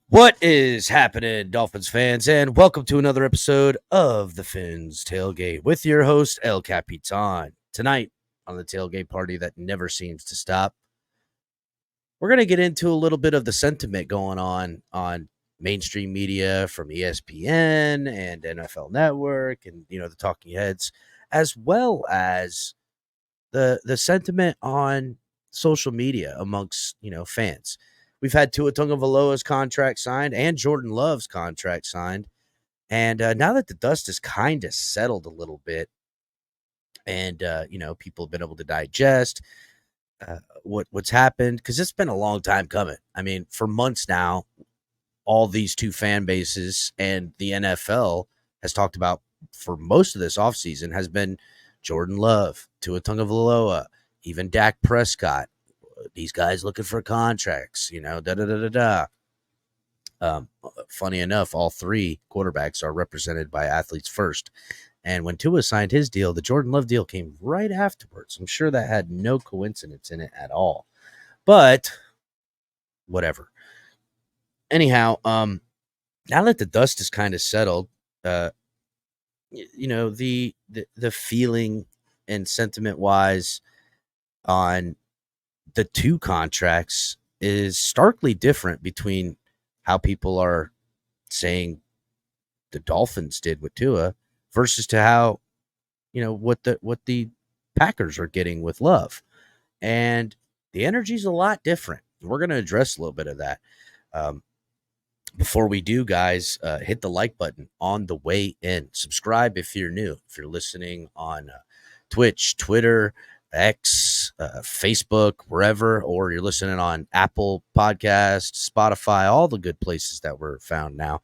What is happening, Dolphins fans, and welcome to another episode of the Fins Tailgate with your host, El Capitan. Tonight, on the tailgate party that never seems to stop, we're going to get into a little bit of the sentiment going on mainstream media from ESPN and NFL Network and, the talking heads, as well as the sentiment on social media amongst, fans. We've had Tua Tagovailoa's contract signed and Jordan Love's contract signed. And now that the dust has kind of settled a little bit and, people have been able to digest what's happened, because it's been a long time coming. I mean, for months now, all these two fan bases and the NFL has talked about for most of this offseason has been Jordan Love, Tua Tagovailoa, even Dak Prescott. These guys looking for contracts, da da da da da. Funny enough, all three quarterbacks are represented by Athletes First. And when Tua signed his deal, the Jordan Love deal came right afterwards. I'm sure that had no coincidence in it at all. But whatever. Anyhow, now that the dust is kind of settled, the feeling and sentiment wise on the two contracts is starkly different between how people are saying the Dolphins did with Tua versus to how, what the Packers are getting with Love. And the energy is a lot different. We're going to address a little bit of that. Before we do, guys, hit the like button on the way in. Subscribe if you're new. If you're listening on Twitch, Twitter, X, Facebook, wherever, or you're listening on Apple Podcasts, Spotify, all the good places that we're found now,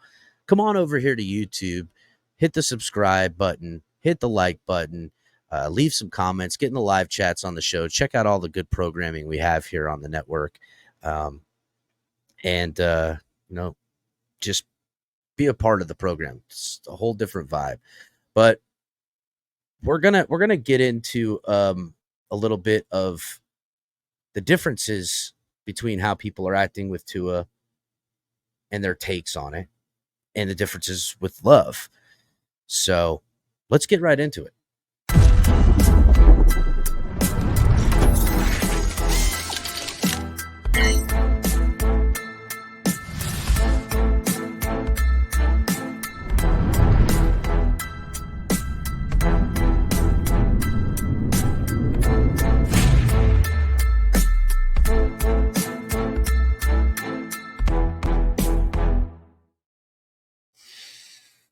come on over here to YouTube, hit the subscribe button, hit the like button, leave some comments, get in the live chats on the show, check out all the good programming we have here on the network, and just be a part of the program. It's a whole different vibe. But we're gonna get into a little bit of the differences between how people are acting with Tua and their takes on it, and the differences with Love. So let's get right into it.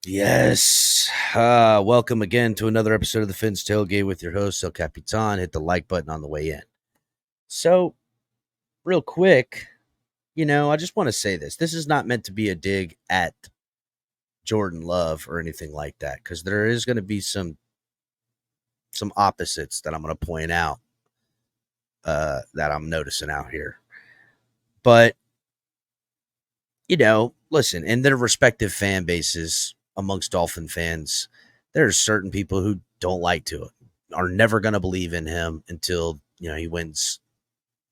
Yes. Welcome again to another episode of the Fins Tailgate with your host, El Capitan. Hit the like button on the way in. So, real quick, I just want to say this. This is not meant to be a dig at Jordan Love or anything like that, because there is going to be some opposites that I'm going to point out that I'm noticing out here. But, listen, in their respective fan bases, amongst Dolphin fans, there's certain people who don't like Tua, are never going to believe in him until, he wins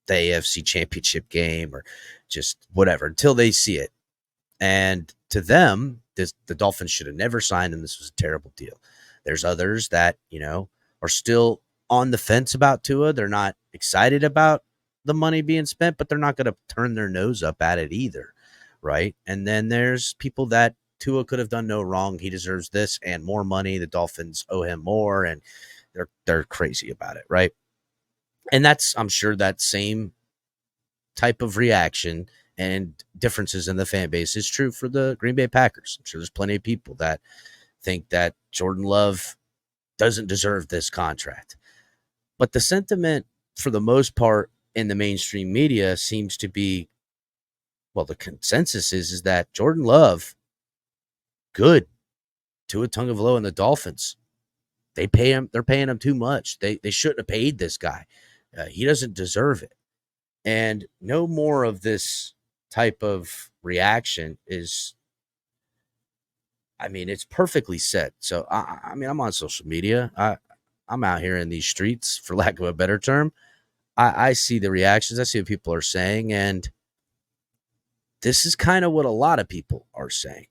the AFC Championship game or just whatever, until they see it. And to them, the Dolphins should have never signed him. This was a terrible deal. There's others that, are still on the fence about Tua. They're not excited about the money being spent, but they're not going to turn their nose up at it either, right? And then there's people that Tua could have done no wrong. He deserves this and more money. The Dolphins owe him more, and they're crazy about it, right? And I'm sure that same type of reaction and differences in the fan base is true for the Green Bay Packers. I'm sure there's plenty of people that think that Jordan Love doesn't deserve this contract. But the sentiment, for the most part, in the mainstream media seems to be, well, the consensus is that Jordan Love, good. Tua Tagovailoa and the Dolphins, they're paying him too much. They shouldn't have paid this guy. He doesn't deserve it. And no more of this type of reaction is, it's perfectly set. So, I'm on social media. I'm out here in these streets, for lack of a better term. I see the reactions. I see what people are saying. And this is kind of what a lot of people are saying.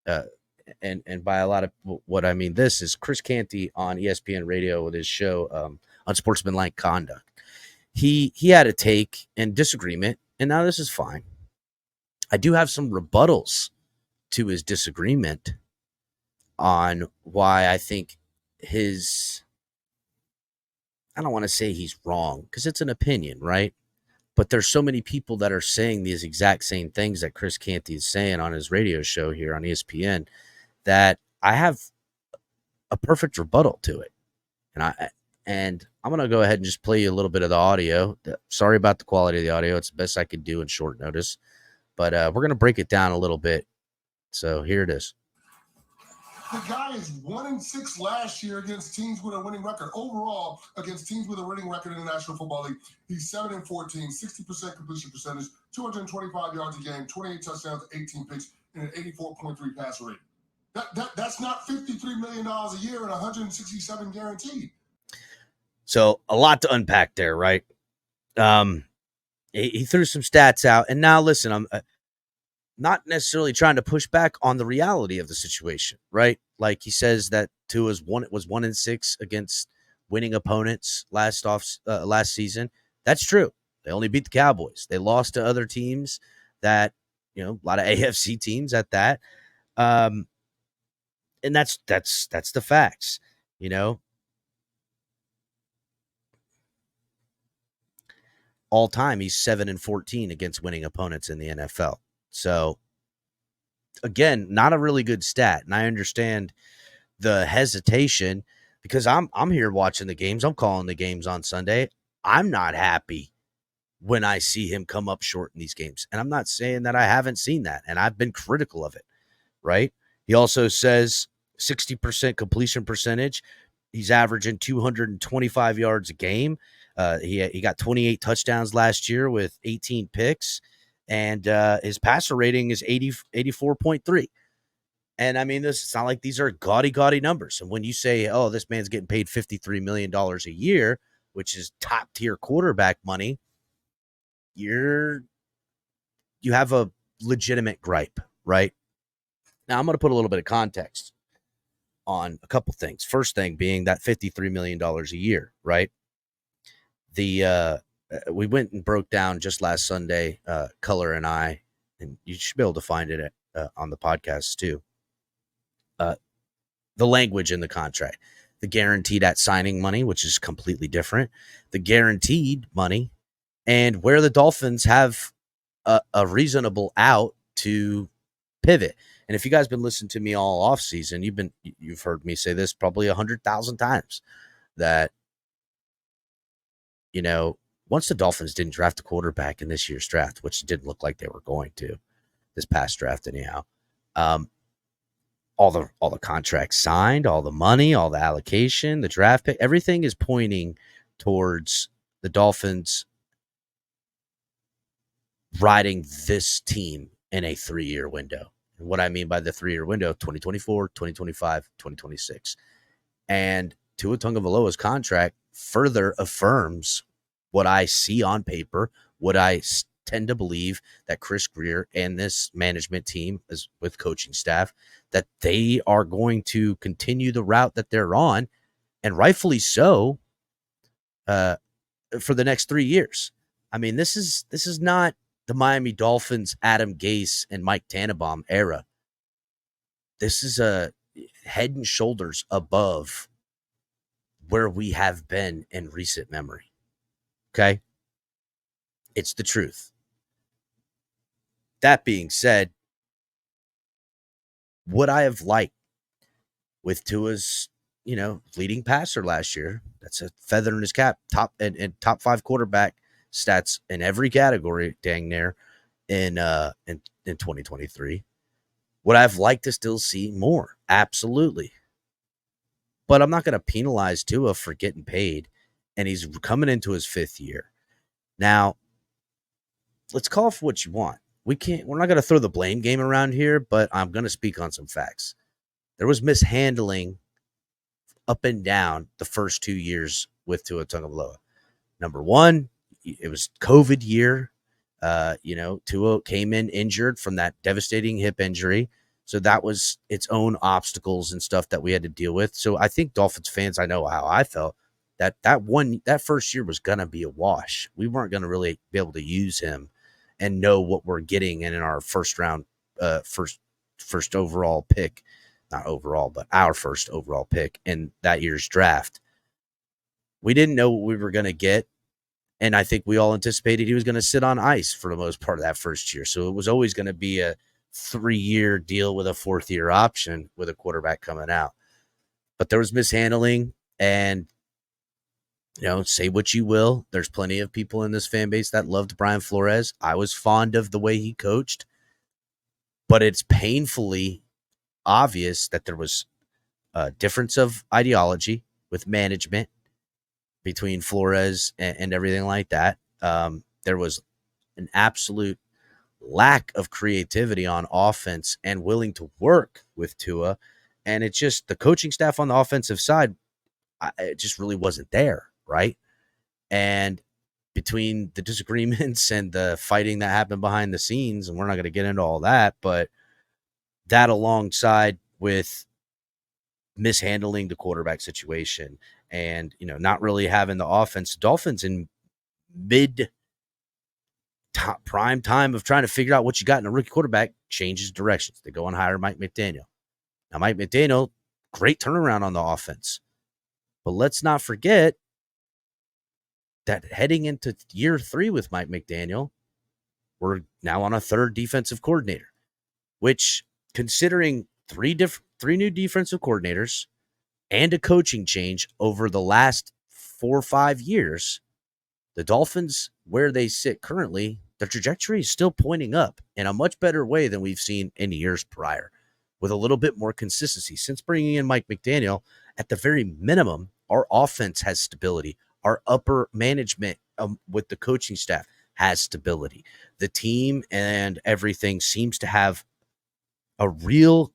Uh, and by a lot of what I mean, this is Chris Canty on ESPN Radio with his show Unsportsmanlike Conduct. He had a take and disagreement, and now this is fine. I do have some rebuttals to his disagreement on why I think I don't want to say he's wrong because it's an opinion, right? But there's so many people that are saying these exact same things that Chris Canty is saying on his radio show here on ESPN that I have a perfect rebuttal to it. And I'm going to go ahead and just play you a little bit of the audio. Sorry about the quality of the audio. It's the best I could do in short notice. But we're going to break it down a little bit. So here it is. The guy is 1-6 last year against teams with a winning record. Overall, against teams with a winning record in the National Football League, he's 7-14, 60% completion percentage, 225 yards a game, 28 touchdowns, 18 picks, and an 84.3 passer rating. That's not $53 million a year and 167 guaranteed. So a lot to unpack there, right? He threw some stats out, and now listen, I'm not necessarily trying to push back on the reality of the situation, right? Like he says that Tua's was 1-6 against winning opponents last season. That's true. They only beat the Cowboys. They lost to other teams that, a lot of AFC teams at that. And that's the facts, All time, he's 7-14 against winning opponents in the NFL. So, again, not a really good stat. And I understand the hesitation because I'm here watching the games. I'm calling the games on Sunday. I'm not happy when I see him come up short in these games. And I'm not saying that I haven't seen that. And I've been critical of it, right? He also says 60% completion percentage. He's averaging 225 yards a game. He got 28 touchdowns last year with 18 picks, and his passer rating is 84.3. And I mean, it's not like these are gaudy numbers. And when you say, oh, this man's getting paid $53 million a year, which is top tier quarterback money, you have a legitimate gripe, right? Now I'm going to put a little bit of context on a couple things. First thing being that $53 million a year, right? We went and broke down just last Sunday, Color and I, and you should be able to find it on the podcast too. The language in the contract, the guaranteed at signing money, which is completely different, the guaranteed money, and where the Dolphins have a reasonable out to pivot. And if you guys been listening to me all off season, you've heard me say this probably 100,000 times that, once the Dolphins didn't draft a quarterback in this year's draft, which didn't look like they were going to this past draft anyhow, all the contracts signed, all the money, all the allocation, the draft pick, everything is pointing towards the Dolphins riding this team in a 3-year window. And what I mean by the 3-year window, 2024, 2025, 2026. And Tua Tagovailoa's contract further affirms what I see on paper, what I tend to believe that Chris Grier and this management team, as with coaching staff, that they are going to continue the route that they're on, and rightfully so, for the next 3 years. I mean, this is not the Miami Dolphins, Adam Gase and Mike Tannenbaum era. This is a head and shoulders above where we have been in recent memory. Okay? It's the truth. That being said, would I have liked with Tua's, leading passer last year? That's a feather in his cap. Top 5 quarterback stats in every category, dang near, in 2023. Would I have liked to still see more? Absolutely. But I'm not going to penalize Tua for getting paid, and he's coming into his 5th year. Now, let's call for what you want. We're not going to throw the blame game around here, but I'm going to speak on some facts. There was mishandling up and down the first 2 years with Tua Tagovailoa. Number one, it was COVID year. Tua came in injured from that devastating hip injury. So that was its own obstacles and stuff that we had to deal with. So I think Dolphins fans, I know how I felt that first year was going to be a wash. We weren't going to really be able to use him and know what we're getting in our first round, first overall pick, not overall, but our first overall pick in that year's draft. We didn't know what we were going to get. And I think we all anticipated he was going to sit on ice for the most part of that first year. So it was always going to be a 3-year deal with a 4th-year option with a quarterback coming out. But there was mishandling, and say what you will. There's plenty of people in this fan base that loved Brian Flores. I was fond of the way he coached, but it's painfully obvious that there was a difference of ideology with management between Flores and everything like that. There was an absolute lack of creativity on offense and willing to work with Tua. And it's just the coaching staff on the offensive side, it just really wasn't there, right? And between the disagreements and the fighting that happened behind the scenes, and we're not going to get into all that, but that alongside with mishandling the quarterback situation and, not really having the offense, Dolphins in prime time of trying to figure out what you got in a rookie quarterback changes directions. They go and hire Mike McDaniel. Now, Mike McDaniel, great turnaround on the offense. But let's not forget that heading into year 3 with Mike McDaniel, we're now on a 3rd defensive coordinator, which, considering three new defensive coordinators and a coaching change over the last 4 or 5 years, the Dolphins, where they sit currently, their trajectory is still pointing up in a much better way than we've seen in years prior, with a little bit more consistency. Since bringing in Mike McDaniel, at the very minimum, our offense has stability. Our upper management with the coaching staff has stability. The team and everything seems to have a real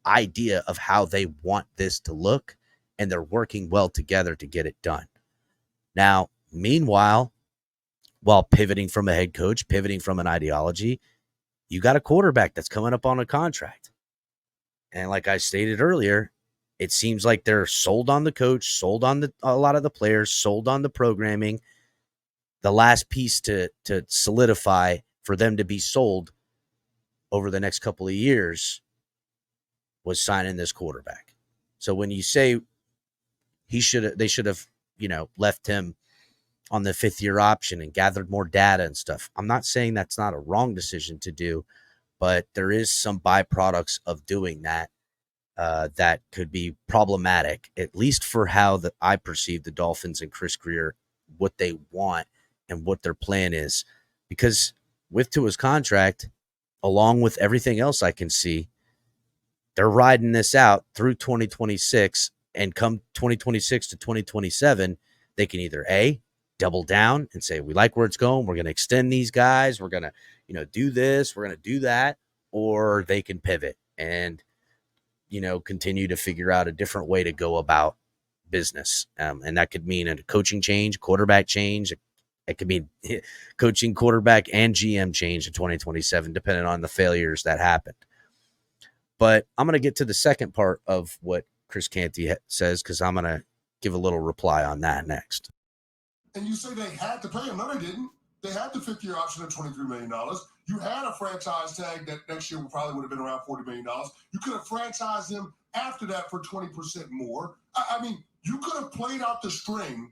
idea of how they want this to look, and they're working well together to get it done. Now, meanwhile, while pivoting from a head coach, pivoting from an ideology, you got a quarterback that's coming up on a contract. And like I stated earlier, it seems like they're sold on the coach, sold on a lot of the players, sold on the programming. The last piece to solidify for them to be sold over the next couple of years was signing this quarterback. So when you say they should have, left him on the 5th-year option and gathered more data and stuff, I'm not saying that's not a wrong decision to do, but there is some byproducts of doing that that could be problematic, at least for how I perceive the Dolphins and Chris Grier, what they want and what their plan is. Because with Tua's contract, along with everything else I can see, they're riding this out through 2026, and come 2026 to 2027, they can either double down and say, we like where it's going, we're going to extend these guys, we're going to, do this, we're going to do that, or they can pivot and, continue to figure out a different way to go about business. And that could mean a coaching change, quarterback change. It could mean coaching, quarterback, and GM change in 2027, depending on the failures that happened. But I'm going to get to the second part of what Chris Canty says, because I'm going to give a little reply on that next. And you say they had to pay him. No, they didn't. They had the 5th-year option of $23 million. You had a franchise tag that next year probably would have been around $40 million. You could have franchised him after that for 20% more. I mean, you could have played out the string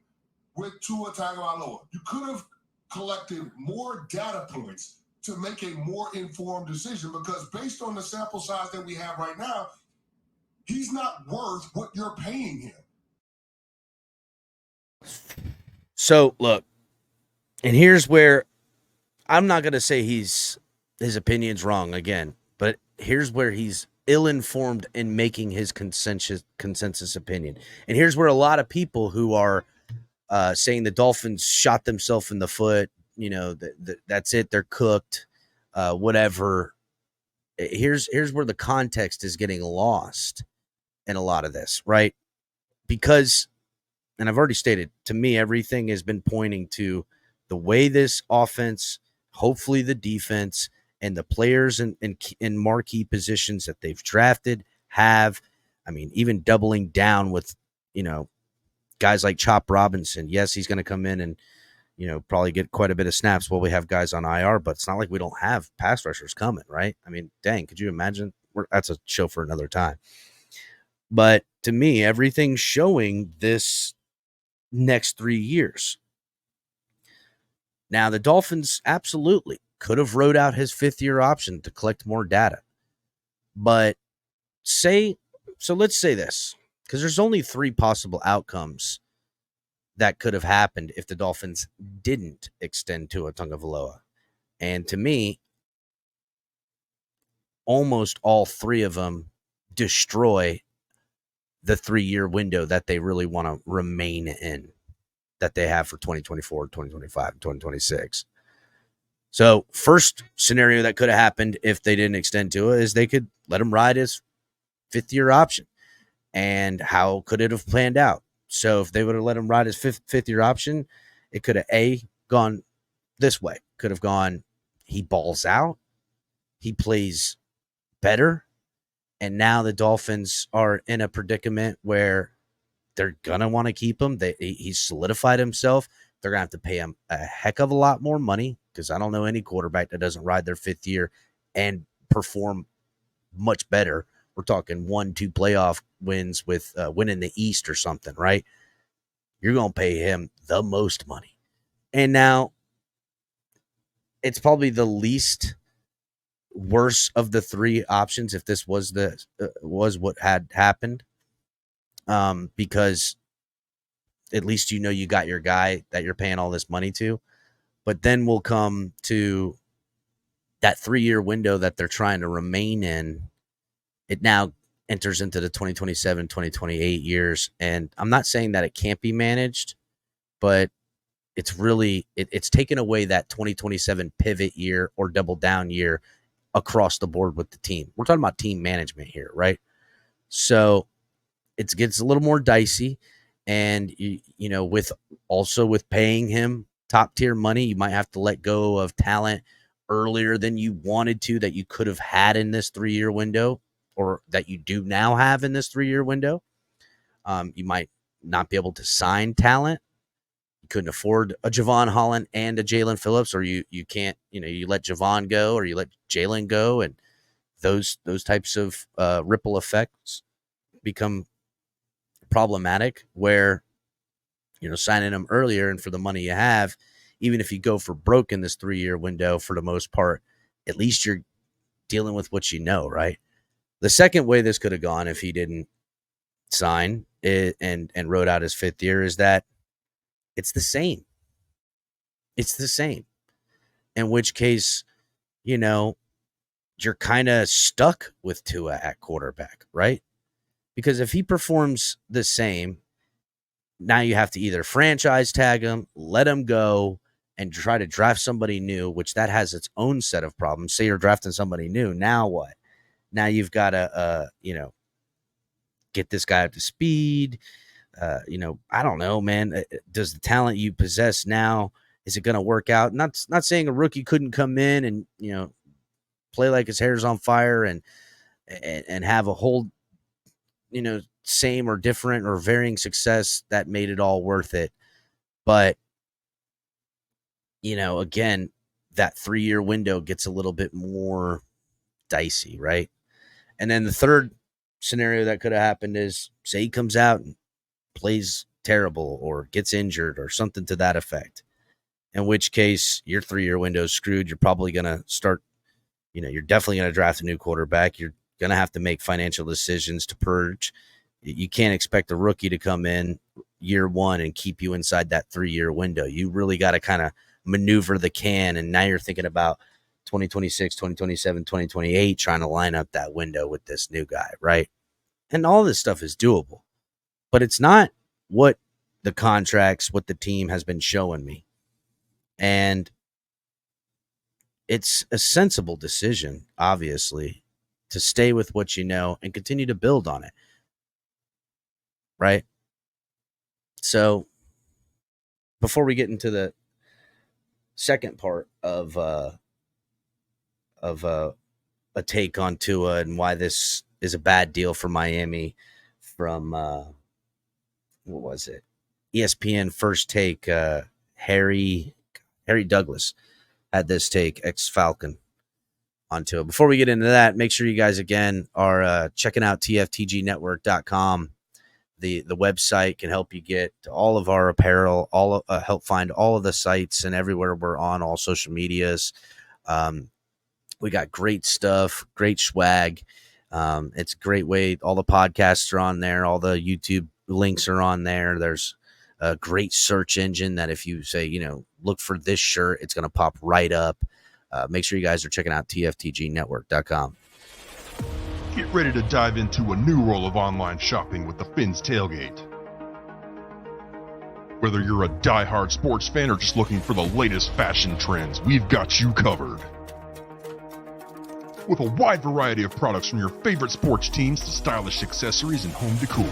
with Tua Tagovailoa. You could have collected more data points to make a more informed decision, because based on the sample size that we have right now, he's not worth what you're paying him. So, look, and here's where I'm not going to say his opinion's wrong again, but here's where he's ill-informed in making his consensus opinion. And here's where a lot of people who are saying the Dolphins shot themselves in the foot, that's it, they're cooked, whatever. Here's where the context is getting lost in a lot of this, right? Because, and I've already stated, to me, everything has been pointing to the way this offense, hopefully the defense, and the players in marquee positions that they've drafted have, I mean, even doubling down with, guys like Chop Robinson. Yes, he's going to come in and, probably get quite a bit of snaps while we have guys on IR, but it's not like we don't have pass rushers coming, right? I mean, dang, could you imagine? That's a show for another time. But to me, everything's showing this next 3 years. Now, the Dolphins absolutely could have wrote out his 5th-year option to collect more data. But let's say this, because there's only 3 possible outcomes that could have happened if the Dolphins didn't extend Tua Tagovailoa. And to me, almost all 3 of them destroy the 3-year window that they really want to remain in, that they have for 2024, 2025, 2026. So first scenario that could have happened if they didn't extend Tua is they could let him ride his 5th-year option. And how could it have planned out? So if they would have let him ride his fifth-year option, it could have gone this way. Could have gone, he balls out, he plays better, and now the Dolphins are in a predicament where they're going to want to keep him. He's solidified himself. They're going to have to pay him a heck of a lot more money, because I don't know any quarterback that doesn't ride their 5th year and perform much better. We're talking 1-2 playoff wins with winning the East or something, right? You're going to pay him the most money. And now it's probably the least worse of the 3 options if this was was what had happened, because at least you got your guy that you're paying all this money to. But then we'll come to that 3-year window that they're trying to remain in. It now enters into the 2027, 2028 years. And I'm not saying that it can't be managed, but it's really, it's taken away that 2027 pivot year or double down year across the board with the team. We're talking about team management here, right? So it gets a little more dicey. And, with paying him top tier money, you might have to let go of talent earlier than you wanted to, that you could have had in this 3-year window, or that you do now have in this 3-year window. You might not be able to sign talent. You couldn't afford a Javon Holland and a Jalen Phillips, or you can't, you let Javon go or you let Jalen go, and those types of ripple effects become problematic, where, signing them earlier and for the money you have, even if you go for broke in this 3-year window, for the most part, at least you're dealing with what right? The second way this could have gone if he didn't sign it and wrote out his 5th year is that it's the same. It's the same. In which case, you're kind of stuck with Tua at quarterback, right? Because if he performs the same, now you have to either franchise tag him, let him go, and try to draft somebody new, which that has its own set of problems. Say you're drafting somebody new. Now what? Now you've got to, get this guy up to speed. I don't know, man. Does the talent you possess now, is it going to work out? Not saying a rookie couldn't come in and, play like his hair's on fire and have a whole, same or different or varying success that made it all worth it. But, again, that 3-year window gets a little bit more dicey, right? And then the third scenario that could have happened is, say he comes out and plays terrible or gets injured or something to that effect, in which case your 3-year window is screwed. You're probably going to start, you're definitely going to draft a new quarterback. You're going to have to make financial decisions to purge. You can't expect a rookie to come in year 1 and keep you inside that 3-year window. You really got to kind of maneuver the can. And now you're thinking about 2026, 2027, 2028, trying to line up that window with this new guy, right? And all this stuff is doable, but it's not what the contracts, what the team has been showing me. And it's a sensible decision, obviously, to stay with what you know and continue to build on it, right? So before we get into the second part of a take on Tua and why this is a bad deal for Miami from what was it? ESPN First Take. Harry Douglas had this take, ex Falcon, onto it. Before we get into that, make sure you guys again are checking out TFTGnetwork.com. The website can help you get all of our apparel, help find all of the sites and everywhere we're on, all social medias. We got great stuff, great swag. It's a great way. All the podcasts are on there. All the YouTube links are on there. There's a great search engine that if you say, look for this shirt, it's going to pop right up. Make sure you guys are checking out TFTGnetwork.com. Get ready to dive into a new world of online shopping with the Fins Tailgate. Whether you're a die-hard sports fan or just looking for the latest fashion trends, we've got you covered. With a wide variety of products from your favorite sports teams to stylish accessories and home decor,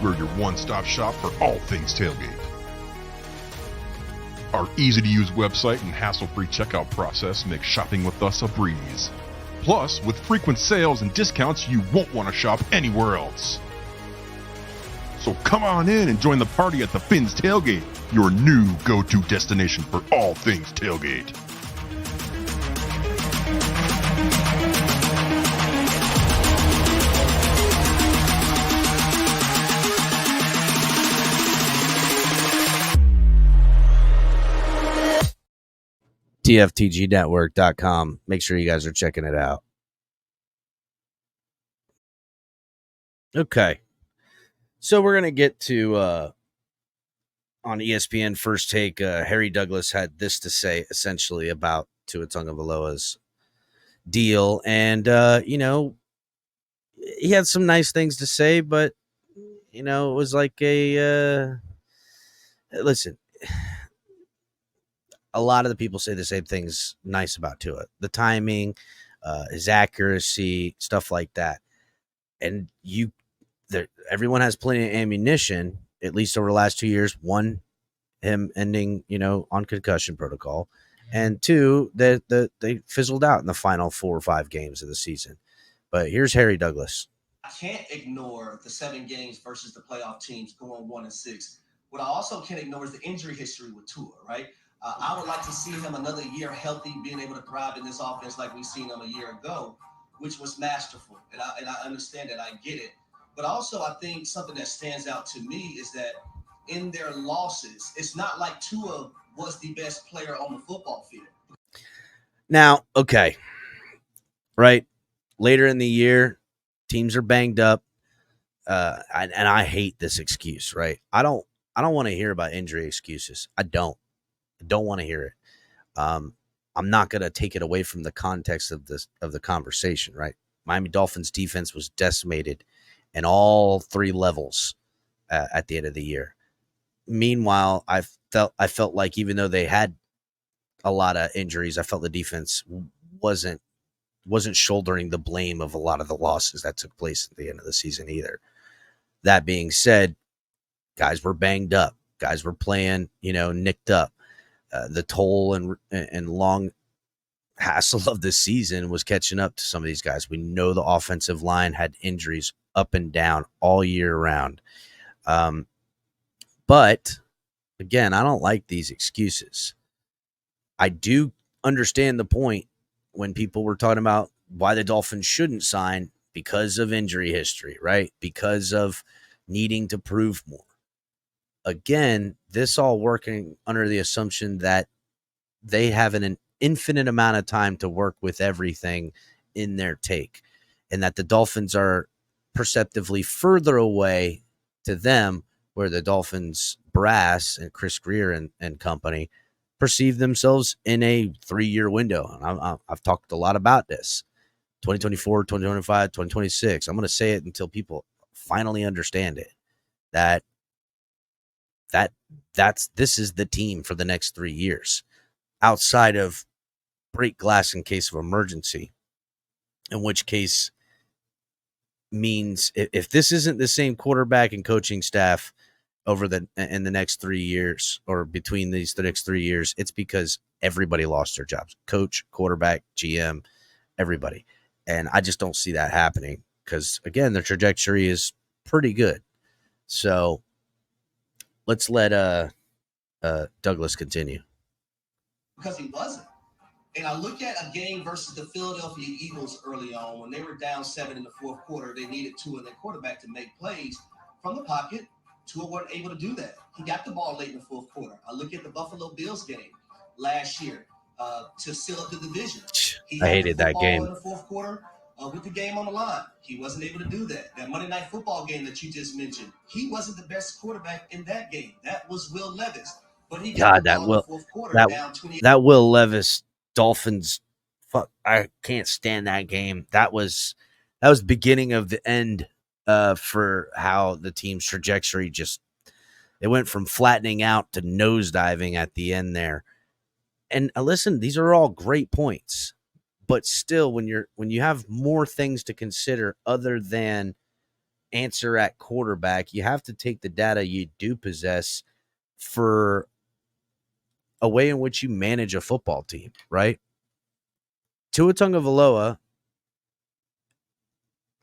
we're your one-stop shop for all things tailgate. Our easy-to-use website and hassle-free checkout process make shopping with us a breeze. Plus, with frequent sales and discounts, you won't want to shop anywhere else. So come on in and join the party at the Fins Tailgate, your new go-to destination for all things tailgate. TFTGnetwork.com. Make sure you guys are checking it out. Okay. So we're going to get to, on ESPN First Take, Harry Douglas had this to say essentially about Tua Tagovailoa's deal. And, he had some nice things to say, but, it was like listen, a lot of the people say the same things nice about Tua. The timing, his accuracy, stuff like that. And everyone has plenty of ammunition, at least over the last 2 years. One, him ending, on concussion protocol. And two, that they fizzled out in the final 4 or 5 games of the season. But here's Harry Douglas. I can't ignore the 7 games versus the playoff teams going 1-6. What I also can't ignore is the injury history with Tua, right? I would like to see him another year healthy, being able to thrive in this offense like we've seen him a year ago, which was masterful. And I understand that. I get it. But also, I think something that stands out to me is that in their losses, it's not like Tua was the best player on the football field. Now, okay, right? Later in the year, teams are banged up, and I hate this excuse, right? I don't want to hear about injury excuses. I don't want to hear it. I'm not going to take it away from the context of the conversation, right? Miami Dolphins defense was decimated in all 3 levels at the end of the year. Meanwhile, I felt like even though they had a lot of injuries, I felt the defense wasn't shouldering the blame of a lot of the losses that took place at the end of the season either. That being said, guys were banged up. Guys were playing, nicked up. The toll and long hassle of the season was catching up to some of these guys. We know the offensive line had injuries up and down all year round. But again, I don't like these excuses. I do understand the point when people were talking about why the Dolphins shouldn't sign because of injury history, right? Because of needing to prove more. Again, this all working under the assumption that they have an infinite amount of time to work with everything in their take, and that the Dolphins are perceptively further away to them, where the Dolphins brass and Chris Greer and company perceive themselves in a 3-year window. And I've talked a lot about this. 2024, 2025, 2026. I'm going to say it until people finally understand it. This is the team for the next 3 years, outside of break glass in case of emergency, in which case means if this isn't the same quarterback and coaching staff in the next 3 years, or between the next 3 years, it's because everybody lost their jobs. Coach, quarterback, GM, everybody. And I just don't see that happening because, again, the trajectory is pretty good. So let's let Douglas continue. Because he wasn't. And I look at a game versus the Philadelphia Eagles early on when they were down 7 in the fourth quarter. They needed Tua and their quarterback to make plays from the pocket. Tua wasn't able to do that. He got the ball late in the fourth quarter. I look at the Buffalo Bills game last year to seal up the division. He I had hated the that game in the fourth quarter with the game on the line. He wasn't able to do that. That Monday Night Football game that you just mentioned, he wasn't the best quarterback in that game. That was Will Levis. But he got the ball in the fourth quarter down 20. That Will Levis Dolphins, fuck, I can't stand that game. That was the beginning of the end for how the team's trajectory just, it went from flattening out to nosediving at the end there. And listen, these are all great points, but still, when you have more things to consider other than answer at quarterback, you have to take the data you do possess for a way in which you manage a football team, right? Tua Tagovailoa,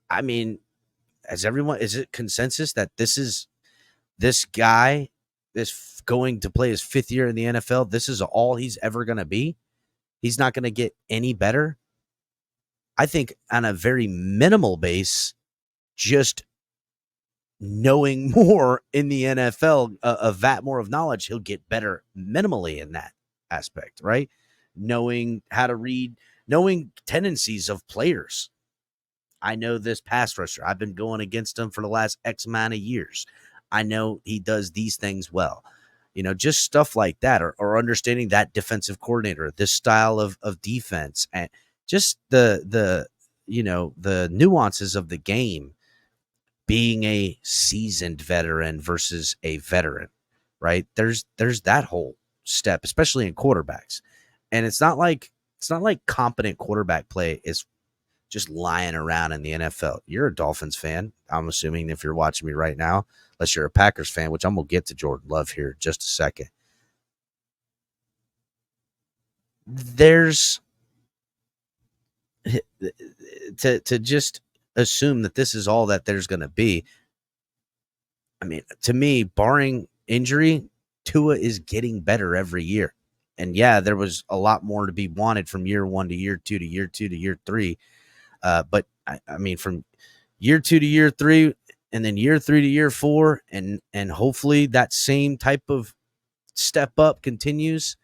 I mean, is it consensus that this guy is going to play his 5th year in the NFL? This is all he's ever going to be? He's not going to get any better? I think on a very minimal base, just knowing more in the NFL, a vat more of knowledge, he'll get better minimally in that aspect, right? Knowing how to read, knowing tendencies of players. I know this pass rusher. I've been going against him for the last X amount of years. I know he does these things well. Just stuff like that, or understanding that defensive coordinator, this style of defense, and just the nuances of the game, being a seasoned veteran versus a veteran, right? There's that whole step, especially in quarterbacks. And it's not like competent quarterback play is just lying around in the NFL. You're a Dolphins fan, I'm assuming, if you're watching me right now, unless you're a Packers fan, which I'm going to get to Jordan Love here in just a second. There's to just assume that this is all that there's going to be. I mean, to me, barring injury, Tua is getting better every year. And yeah, there was a lot more to be wanted from year 1 to year 2 to year 2 to year 3. But I mean, from year 2 to year 3, and then year 3 to year 4, and hopefully that same type of step up continues.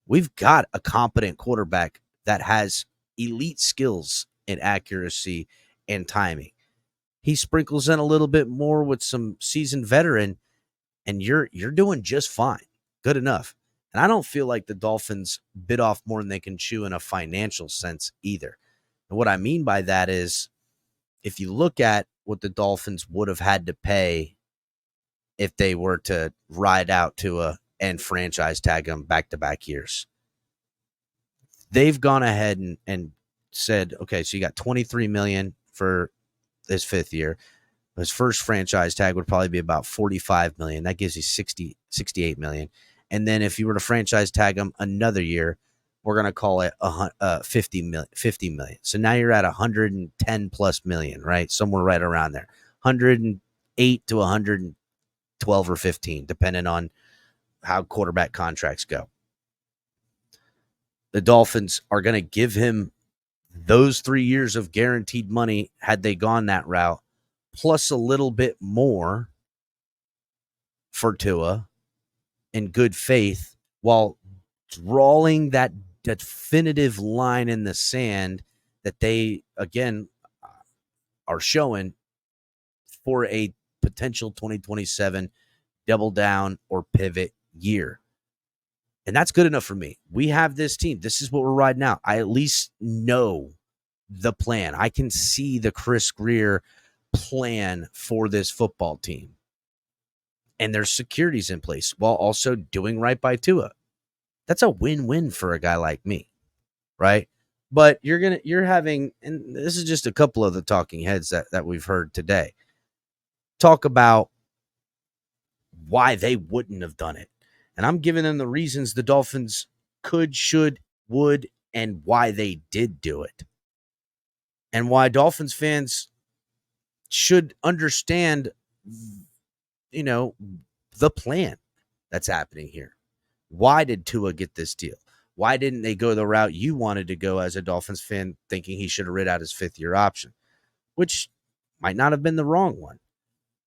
We've got a competent quarterback that has elite skills in accuracy and timing. He sprinkles in a little bit more with some seasoned veteran, and you're doing just fine, good enough. And I don't feel like the Dolphins bit off more than they can chew in a financial sense either. And what I mean by that is, if you look at what the Dolphins would have had to pay if they were to ride out Tua and franchise tag him back-to-back years, they've gone ahead and said, okay, so you got $23 million for his 5th year. His first franchise tag would probably be about $45 million. That gives you $68 million. And then if you were to franchise tag him another year, we're going to call it $50 million. So now you're at $110 plus million, right? Somewhere right around there. 108 to 112 or 15, depending on how quarterback contracts go. The Dolphins are going to give him those 3 years of guaranteed money had they gone that route, plus a little bit more for Tua in good faith, while drawing that definitive line in the sand that they, again, are showing for a potential 2027 double down or pivot year. And that's good enough for me. We have this team. This is what we're riding out. I at least know the plan. I can see the Chris Greer plan for this football team. And there's securities in place while also doing right by Tua. That's a win-win for a guy like me, right? But you're having, and this is just a couple of the talking heads that we've heard today, talk about why they wouldn't have done it. And I'm giving them the reasons the Dolphins could, should, would, and why they did do it. And why Dolphins fans should understand, the plan that's happening here. Why did Tua get this deal? Why didn't they go the route you wanted to go as a Dolphins fan, thinking he should have rid out his fifth-year option, which might not have been the wrong one.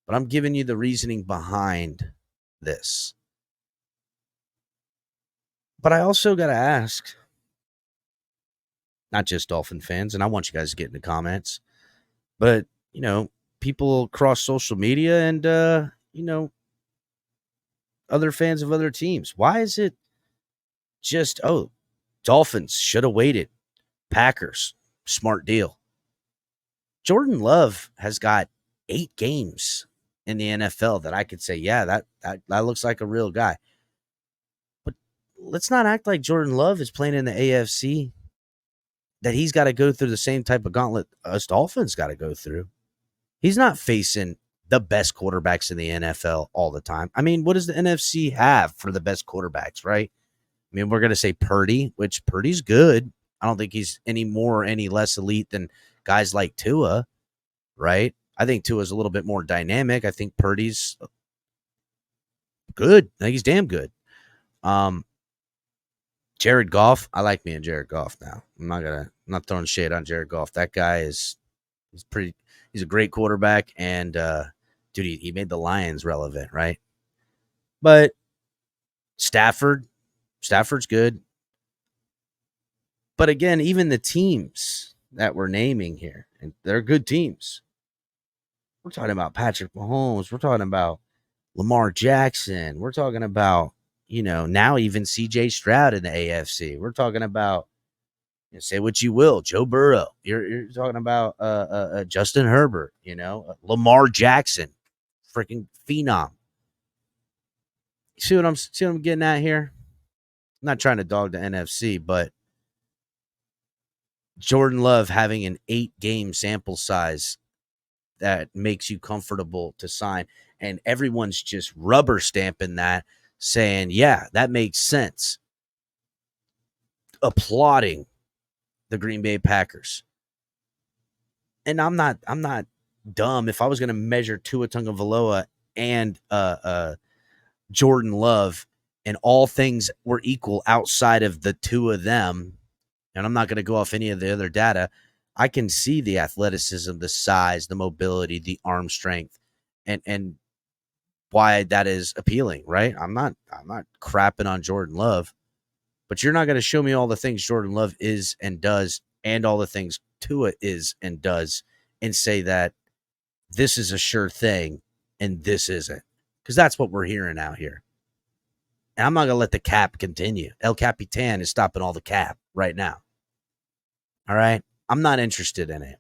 But I'm giving you the reasoning behind this. But I also got to ask, not just Dolphin fans, and I want you guys to get in the comments, but, people across social media and, other fans of other teams. Why is it just, Dolphins should have waited. Packers, smart deal. Jordan Love has got 8 games in the NFL that I could say, yeah, that looks like a real guy. But let's not act like Jordan Love is playing in the AFC, that he's got to go through the same type of gauntlet us Dolphins got to go through. He's not facing the best quarterbacks in the NFL all the time. I mean, what does the NFC have for the best quarterbacks, right? I mean, we're going to say Purdy, which Purdy's good. I don't think he's any more or any less elite than guys like Tua, right? I think Tua's a little bit more dynamic. I think Purdy's good. I think he's damn good. Jared Goff, I like me and Jared Goff now. I'm not throwing shade on Jared Goff. That guy is he's a great quarterback, and dude, he made the Lions relevant, right? But Stafford's good. But again, even the teams that we're naming here, and they're good teams. We're talking about Patrick Mahomes. We're talking about Lamar Jackson. We're talking about, now even CJ Stroud in the AFC. We're talking about, say what you will, Joe Burrow. You're talking about Justin Herbert, Lamar Jackson, freaking phenom. See what I'm getting at here? I'm not trying to dog the NFC, but Jordan Love having an 8-game sample size that makes you comfortable to sign, and everyone's just rubber stamping that, saying, yeah, that makes sense. Applauding the Green Bay Packers. And I'm not dumb. If I was going to measure Tua Tagovailoa and Jordan Love, and all things were equal outside of the two of them, and I'm not going to go off any of the other data, I can see the athleticism, the size, the mobility, the arm strength, and why that is appealing, right? I'm not crapping on Jordan Love, but you're not going to show me all the things Jordan Love is and does, and all the things Tua is and does, and say that this is a sure thing and this isn't, because that's what we're hearing out here. And I'm not going to let the cap continue. El Capitan is stopping all the cap right now. All right? I'm not interested in it.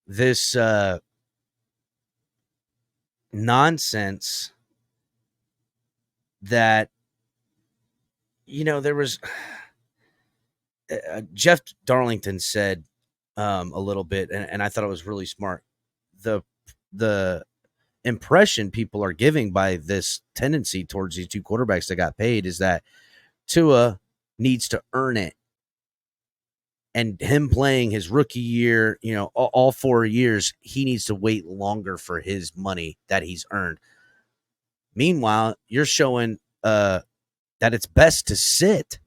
This nonsense that, there was Jeff Darlington said a little bit, and I thought it was really smart. The impression people are giving by this tendency towards these two quarterbacks that got paid is that Tua needs to earn it. And him playing his rookie year, all 4 years, he needs to wait longer for his money that he's earned. Meanwhile, you're showing that it's best to sit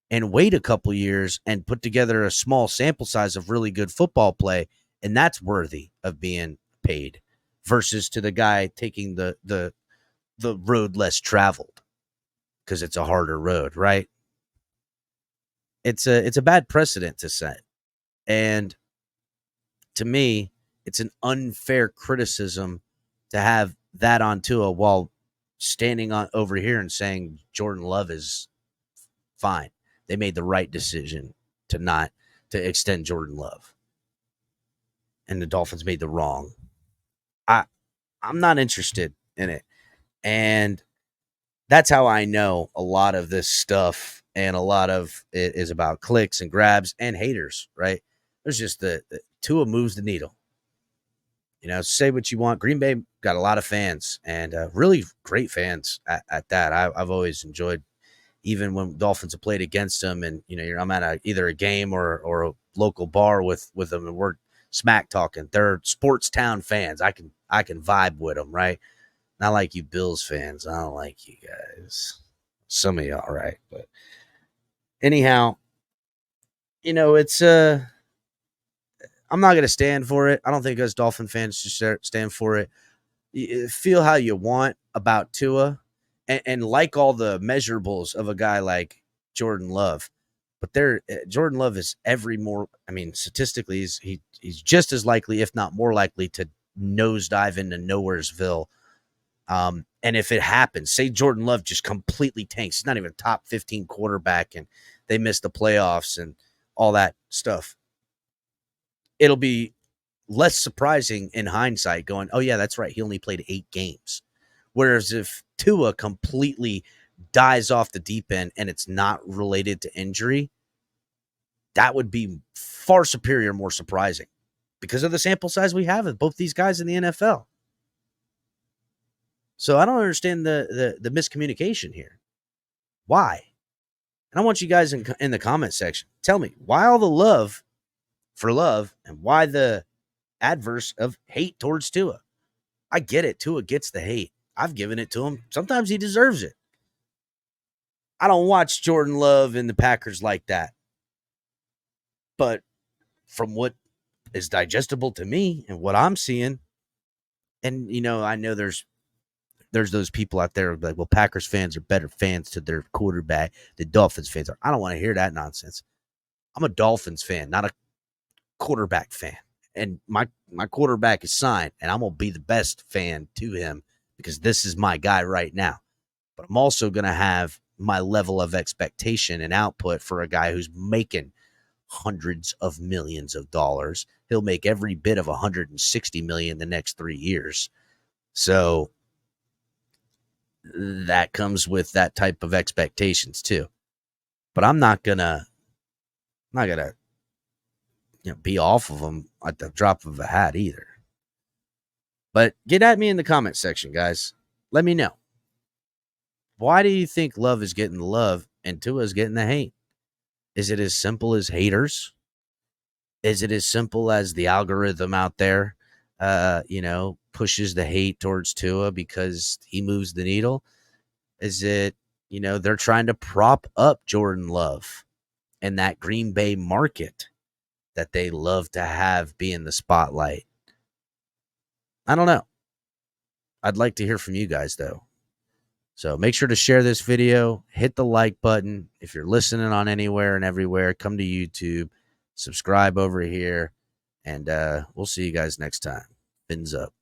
and wait a couple years and put together a small sample size of really good football play, and that's worthy of being paid, versus to the guy taking the road less traveled because it's a harder road, right? It's a bad precedent to set. And to me, it's an unfair criticism to have that on Tua while standing on over here and saying Jordan Love is fine. They made the right decision to extend Jordan Love. And the Dolphins made the wrong. I'm not interested in it. And that's how I know a lot of this stuff, and a lot of it is about clicks and grabs and haters, right? There's just the Tua moves the needle. say what you want. Green Bay got a lot of fans, and really great fans at that. I've always enjoyed, even when Dolphins have played against them, and I'm at either a game or a local bar with them, and we're smack talking. They're sports town fans. I can vibe with them, right? Not like you Bills fans. I don't like you guys. Some of you all right, but anyhow, it's I'm not going to stand for it. I don't think us Dolphin fans should stand for it. Feel how you want about Tua, and like all the measurables of a guy like Jordan Love. But Jordan Love is statistically, he's just as likely, if not more likely, to nosedive into Nowheresville. And if it happens, say Jordan Love just completely tanks, he's not even a top 15 quarterback, and they miss the playoffs and all that stuff, it'll be less surprising in hindsight going, oh, yeah, that's right, he only played 8 games. Whereas if Tua completely dies off the deep end and it's not related to injury, that would be far superior, more surprising because of the sample size we have of both these guys in the NFL. So I don't understand the miscommunication here. Why? And I want you guys in the comment section, tell me why all the love for Love and why the adverse of hate towards Tua. I get it. Tua gets the hate. I've given it to him. Sometimes he deserves it. I don't watch Jordan Love and the Packers like that. But from what is digestible to me and what I'm seeing, and I know there's those people out there like, well, Packers fans are better fans to their quarterback than Dolphins fans are. I don't want to hear that nonsense. I'm a Dolphins fan, not a quarterback fan. And my quarterback is signed, and I'm going to be the best fan to him because this is my guy right now. But I'm also going to have my level of expectation and output for a guy who's making hundreds of millions of dollars. He'll make every bit of 160 million the next 3 years. So that comes with that type of expectations too. But I'm not gonna be off of them at the drop of a hat either. But get at me in the comment section, guys. Let me know. Why do you think Love is getting the love and Tua is getting the hate? Is it as simple as haters? Is it as simple as the algorithm out there, pushes the hate towards Tua because he moves the needle? Is it, they're trying to prop up Jordan Love and that Green Bay market that they love to have be in the spotlight? I don't know. I'd like to hear from you guys, though. So make sure to share this video, hit the like button. If you're listening on anywhere and everywhere, come to YouTube, subscribe over here, and we'll see you guys next time. Fins up.